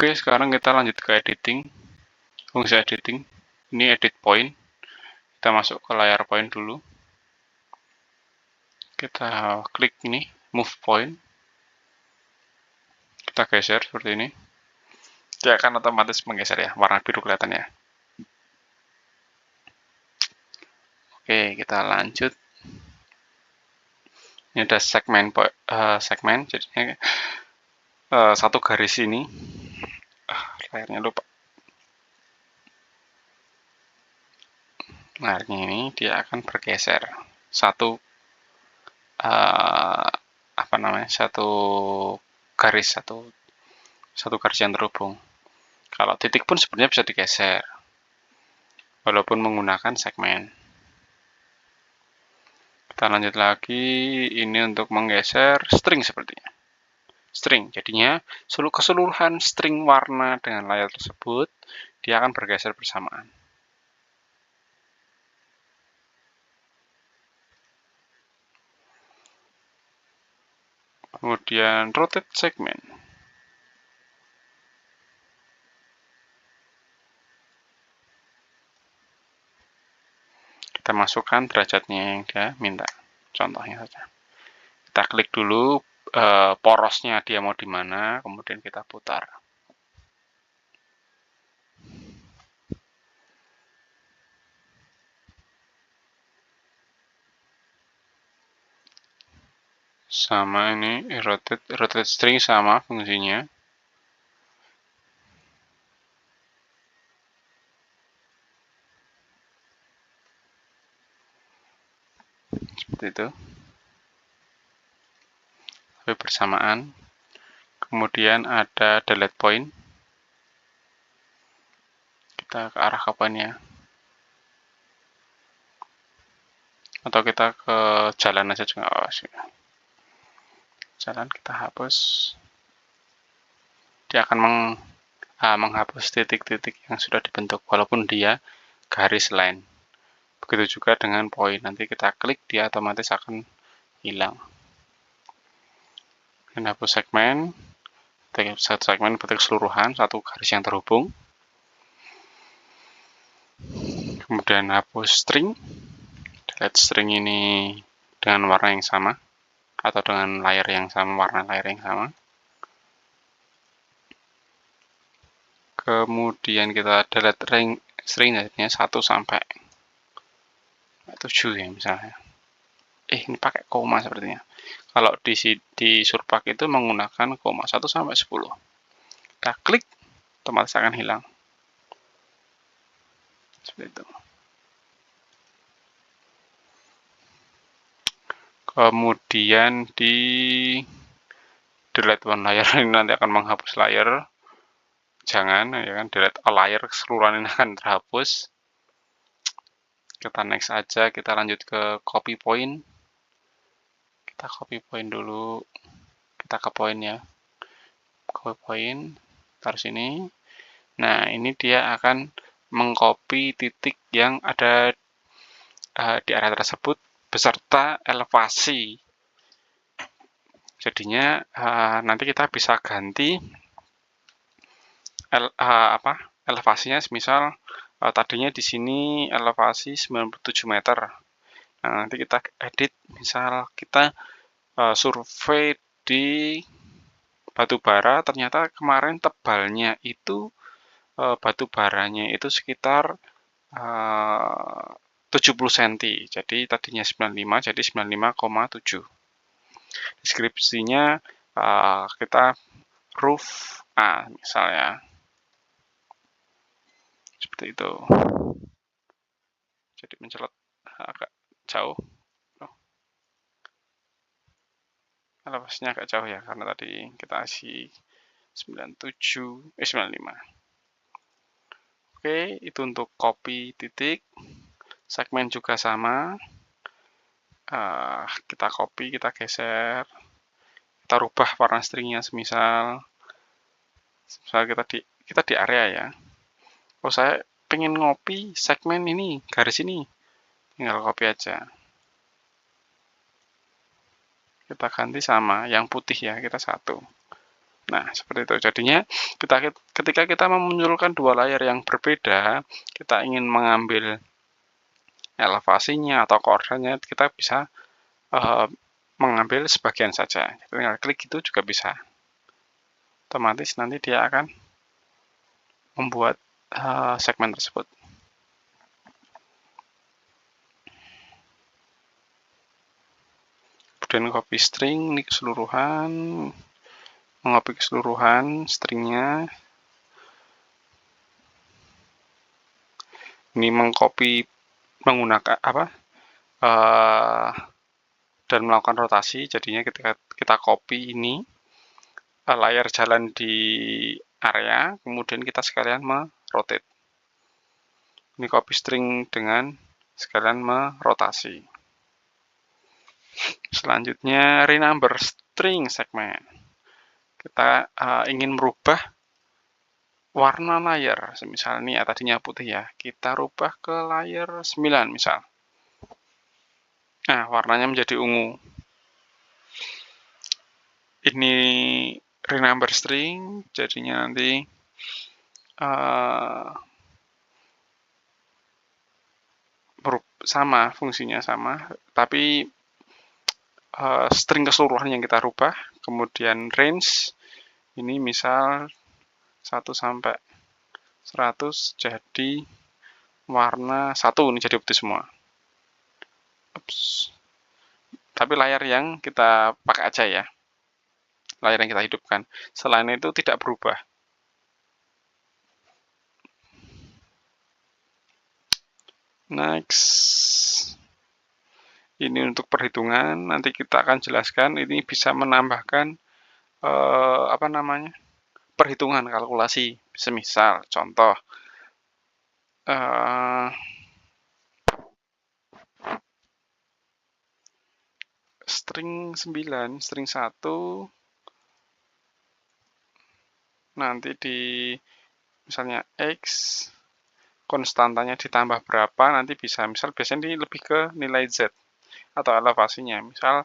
Oke, sekarang kita lanjut ke editing. Fungsi editing. Ini edit point. Kita masuk ke layar point dulu. Kita klik ini, move point. Kita geser seperti ini. Dia akan otomatis menggeser ya, warna biru kelihatannya. Oke, kita lanjut. Ini ada segmen, jadinya satu garis ini. Layarnya lupa. Layarnya ini dia akan bergeser satu satu garis yang terhubung. Kalau titik pun sebenarnya bisa digeser, walaupun menggunakan segmen. Kita lanjut lagi, ini untuk menggeser string sepertinya. String, jadinya keseluruhan string warna dengan layar tersebut, dia akan bergeser bersamaan. Kemudian rotate segment. Kita masukkan derajatnya yang dia minta. Contohnya saja. Kita klik dulu porosnya dia mau di mana, kemudian kita putar. Sama ini rotate string sama fungsinya. Seperti itu. Tapi bersamaan. Kemudian ada delete point. Kita ke arah ke pointnya. Atau kita ke jalan aja juga. Jalan kita hapus. Dia akan menghapus titik-titik yang sudah dibentuk walaupun dia garis line. Begitu juga dengan poin. Nanti kita klik, dia otomatis akan hilang. Dan hapus segmen. Satu segmen berarti keseluruhan, satu garis yang terhubung. Kemudian hapus string. Delete string ini dengan warna yang sama atau dengan layer yang sama, warna layer yang sama. Kemudian kita delete string jadinya 1 sampai 7 ya misalnya. Ini pakai koma sepertinya. Kalau di Surpak itu menggunakan koma 1 sampai 10. Kita klik, otomatis akan hilang. Seperti itu. Kemudian di delete one layer ini nanti akan menghapus layer. Jangan, ya kan, delete all layer, keseluruhan ini akan terhapus. Kita next aja, kita lanjut ke copy point. Kita copy point dulu. Kita ke point ya. Copy point, taruh sini. Nah, ini dia akan mengcopy titik yang ada di area tersebut beserta elevasi. Jadinya nanti kita bisa ganti elevasinya, misal tadinya di sini elevasi 97 meter. Nah, nanti kita edit, misal kita survei di batu bara, ternyata kemarin tebalnya itu batu baranya itu sekitar 70 cm. Jadi tadinya 95 jadi 95,7. Deskripsinya kita roof A misalnya. Seperti itu. Jadi mencolot agak jauh. Elevasinya agak jauh ya, karena tadi kita isi 95. Oke, itu untuk copy titik. Segmen juga sama. Kita copy, kita geser. Kita rubah warna stringnya, semisal kita di area ya. Oh, saya pengen ngopi segmen ini, garis ini. Tinggal copy aja. Kita ganti sama yang putih ya, kita 1. Nah, seperti itu. Jadinya ketika kita memunculkan dua layar yang berbeda, kita ingin mengambil elevasinya atau koordinatnya, kita bisa mengambil sebagian saja. Tinggal klik itu juga bisa. Otomatis nanti dia akan membuat segmen tersebut. Kemudian copy string, ini keseluruhan, mengcopy keseluruhan stringnya. Ini mengcopy menggunakan apa? Dan melakukan rotasi. Jadinya ketika kita copy ini layar jalan di area, kemudian kita sekalian merotate. Ini copy string dengan sekalian merotasi. Selanjutnya renumber string segment. Kita ingin merubah warna layar. Misal ini ya, tadinya putih ya. Kita rubah ke layar 9 misal. Nah, warnanya menjadi ungu. Ini renumber string, jadinya nanti sama, fungsinya sama, tapi string keseluruhan yang kita rubah. Kemudian range, ini misal 1 sampai 100 jadi warna 1, ini jadi putih semua. Ups. Tapi layar yang kita pakai aja ya, layar yang kita hidupkan. Selain itu tidak berubah. Next. Ini untuk perhitungan, nanti kita akan jelaskan. Ini bisa menambahkan perhitungan kalkulasi. Semisal contoh string 9, string 1 nanti di misalnya X konstantanya ditambah berapa, nanti bisa misal biasanya ini lebih ke nilai Z atau elevasinya. Misal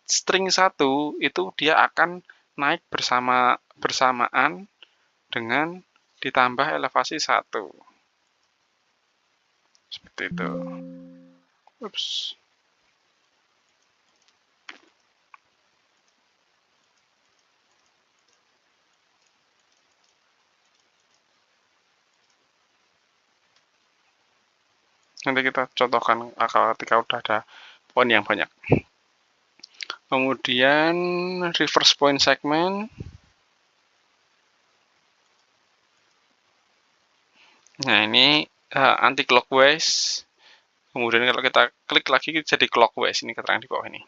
string 1 itu dia akan naik bersamaan dengan ditambah elevasi 1. Seperti itu. Ups. Nanti kita contohkan ketika udah ada poin yang banyak. Kemudian reverse point segment. Nah, ini anti clockwise. Kemudian kalau kita klik lagi jadi clockwise, ini keterangan di bawah ini.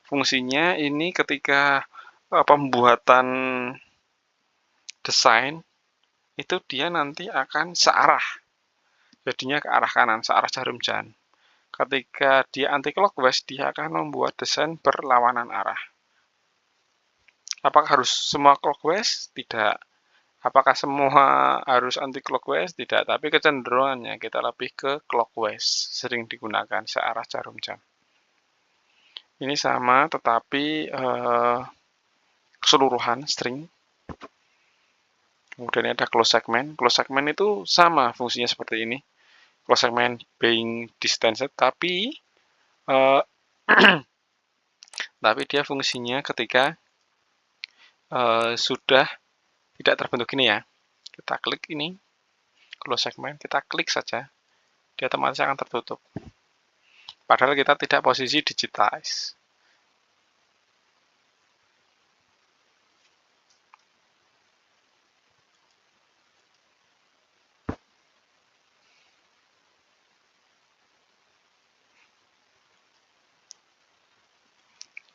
Fungsinya ini ketika pembuatan desain itu dia nanti akan searah. Jadinya ke arah kanan, searah jarum jam. Ketika dia anti clockwise, dia akan membuat desain berlawanan arah. Apakah harus semua clockwise? Tidak. Apakah semua harus anti clockwise? Tidak, tapi kecenderungannya kita lebih ke clockwise, sering digunakan searah jarum jam. Ini sama, tetapi keseluruhan string. Kemudian ada close segment. Close segment itu sama fungsinya seperti ini. Close segment being distanced, tapi tapi dia fungsinya ketika sudah tidak terbentuk ini ya. Kita klik ini, close segment, kita klik saja, dia otomatis akan tertutup. Padahal kita tidak posisi digitize.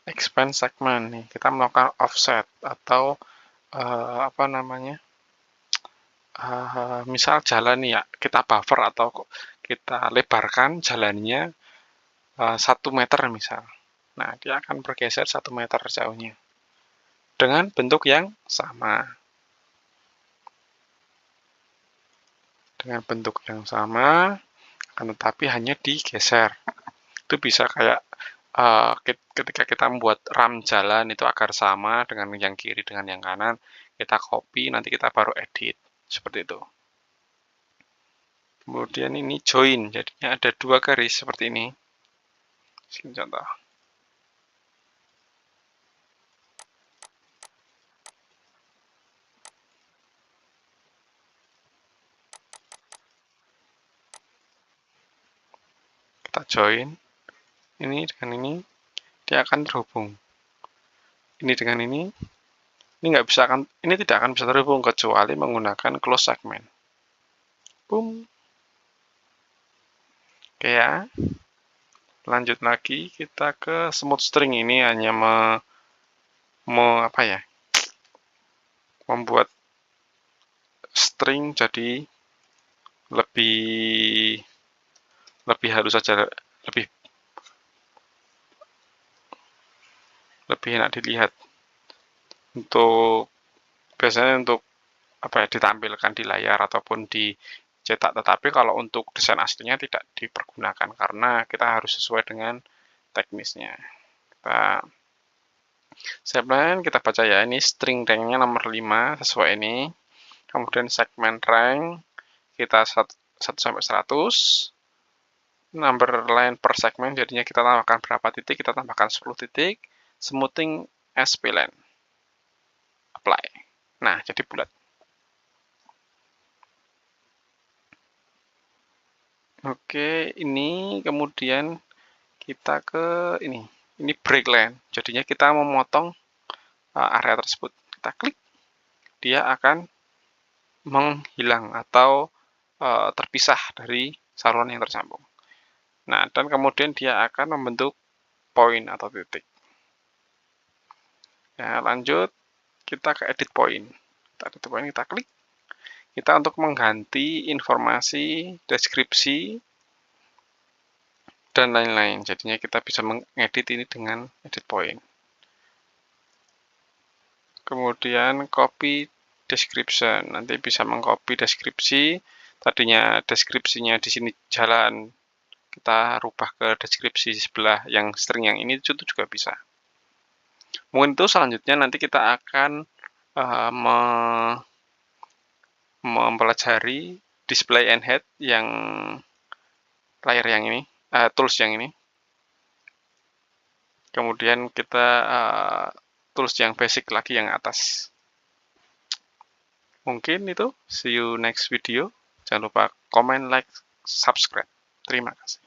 Expand segment nih, kita melakukan offset atau misal jalan ya, kita buffer atau kita lebarkan jalannya 1 meter misal. Nah, dia akan bergeser 1 meter jauhnya dengan bentuk yang sama. Dengan bentuk yang sama, akan tetapi hanya digeser. Itu bisa kayak ketika kita membuat RAM jalan itu agar sama dengan yang kiri dengan yang kanan, kita copy, nanti kita baru edit, seperti itu. Kemudian ini join, jadinya ada 2 garis seperti ini. Sini contoh. Kita join, ini dengan ini, dia akan terhubung. Ini dengan ini nggak bisa ini tidak akan bisa terhubung kecuali menggunakan close segment. Boom. Oke ya. Lanjut lagi kita ke smooth string, ini hanya apa ya? Membuat string jadi lebih halus saja, lebih enak dilihat. Biasanya untuk apa ya, ditampilkan di layar ataupun dicetak, tetapi kalau untuk desain aslinya tidak dipergunakan karena kita harus sesuai dengan teknisnya. Kita baca ya, ini string rank-nya nomor 5 sesuai ini. Kemudian segmen rank kita 1 sampai 100. Number line per segmen, jadinya kita tambahkan berapa titik, kita tambahkan 10 titik. Smoothing S-Plan. Apply. Nah, jadi bulat. Oke, ini kemudian kita ke ini. Ini break line. Jadinya kita memotong area tersebut. Kita klik, dia akan menghilang atau terpisah dari saluran yang tersambung. Nah, dan kemudian dia akan membentuk poin atau titik. Ya, lanjut kita ke edit point. Kita klik. Kita untuk mengganti informasi, deskripsi, dan lain-lain. Jadinya kita bisa mengedit ini dengan edit point. Kemudian copy description. Nanti bisa mengcopy deskripsi. Tadinya deskripsinya di sini jalan, kita rubah ke deskripsi sebelah yang string yang ini itu juga bisa. Mungkin itu selanjutnya nanti kita akan mempelajari display and head yang layar yang ini, tools yang ini. Kemudian kita tools yang basic lagi yang atas. Mungkin itu. See you next video. Jangan lupa comment, like, subscribe. Terima kasih.